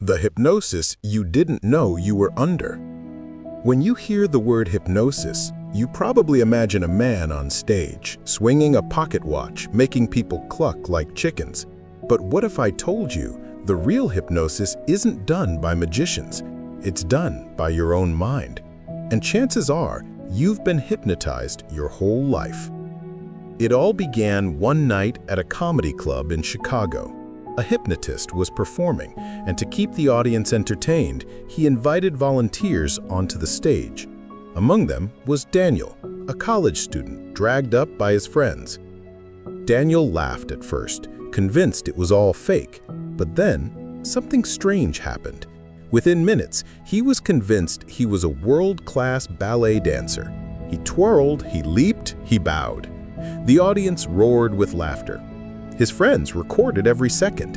The hypnosis you didn't know you were under. When you hear the word hypnosis, you probably imagine a man on stage, swinging a pocket watch, making people cluck like chickens. But what if I told you the real hypnosis isn't done by magicians? It's done by your own mind. And chances are, you've been hypnotized your whole life. It all began one night at a comedy club in Chicago. A hypnotist was performing, and to keep the audience entertained, he invited volunteers onto the stage. Among them was Daniel, a college student dragged up by his friends. Daniel laughed at first, convinced it was all fake, but then something strange happened. Within minutes, he was convinced he was a world-class ballet dancer. He twirled, he leaped, he bowed. The audience roared with laughter. His friends recorded every second.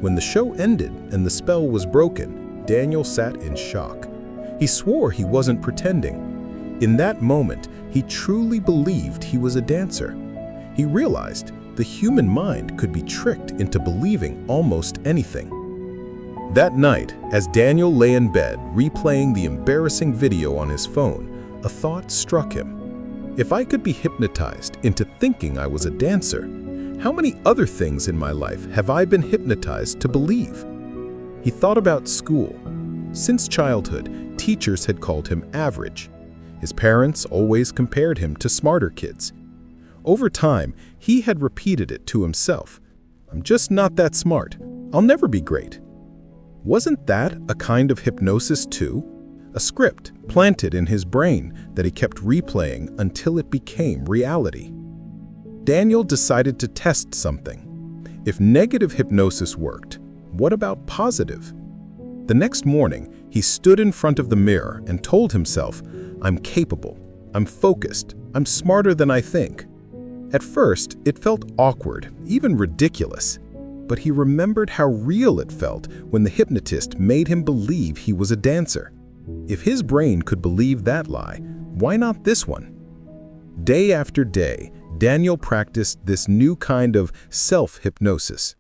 When the show ended and the spell was broken, Daniel sat in shock. He swore he wasn't pretending. In that moment, he truly believed he was a dancer. He realized the human mind could be tricked into believing almost anything. That night, as Daniel lay in bed replaying the embarrassing video on his phone, a thought struck him. If I could be hypnotized into thinking I was a dancer, how many other things in my life have I been hypnotized to believe? He thought about school. Since childhood, teachers had called him average. His parents always compared him to smarter kids. Over time, he had repeated it to himself. I'm just not that smart. I'll never be great. Wasn't that a kind of hypnosis too? A script planted in his brain that he kept replaying until it became reality. Daniel decided to test something. If negative hypnosis worked, what about positive? The next morning, he stood in front of the mirror and told himself, I'm capable, I'm focused, I'm smarter than I think. At first, it felt awkward, even ridiculous. But he remembered how real it felt when the hypnotist made him believe he was a dancer. If his brain could believe that lie, why not this one? Day after day, Daniel practiced this new kind of self-hypnosis.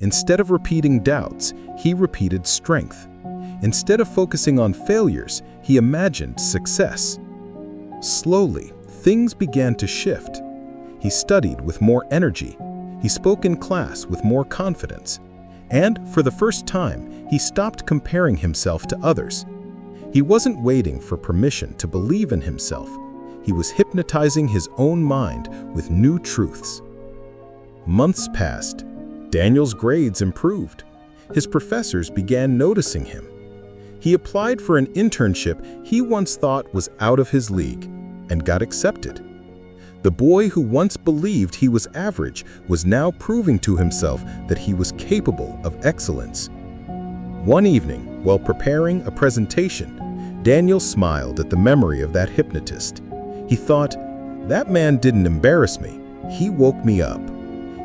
Instead of repeating doubts, he repeated strength. Instead of focusing on failures, he imagined success. Slowly, things began to shift. He studied with more energy. He spoke in class with more confidence. And for the first time, he stopped comparing himself to others. He wasn't waiting for permission to believe in himself. He was hypnotizing his own mind with new truths. Months passed. Daniel's grades improved. His professors began noticing him. He applied for an internship he once thought was out of his league and got accepted. The boy who once believed he was average was now proving to himself that he was capable of excellence. One evening, while preparing a presentation, Daniel smiled at the memory of that hypnotist. He thought, that man didn't embarrass me, he woke me up.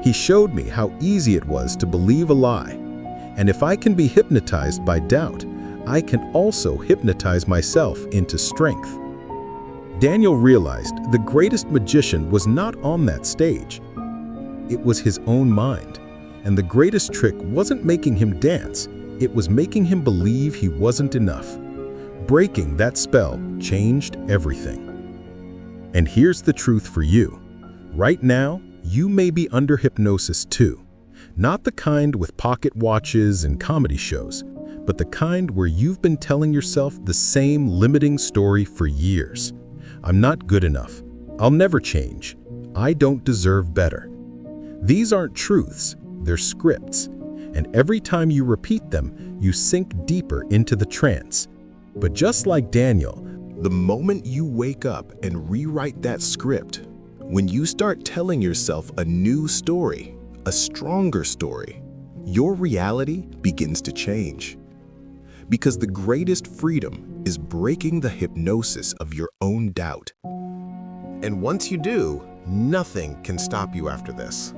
He showed me how easy it was to believe a lie. And if I can be hypnotized by doubt, I can also hypnotize myself into strength. Daniel realized the greatest magician was not on that stage. It was his own mind. And the greatest trick wasn't making him dance, it was making him believe he wasn't enough. Breaking that spell changed everything. And here's the truth for you. Right now, you may be under hypnosis too. Not the kind with pocket watches and comedy shows, but the kind where you've been telling yourself the same limiting story for years. I'm not good enough. I'll never change. I don't deserve better. These aren't truths, they're scripts. And every time you repeat them, you sink deeper into the trance. But just like Daniel, the moment you wake up and rewrite that script, when you start telling yourself a new story, a stronger story, your reality begins to change. Because the greatest freedom is breaking the hypnosis of your own doubt. And once you do, nothing can stop you after this.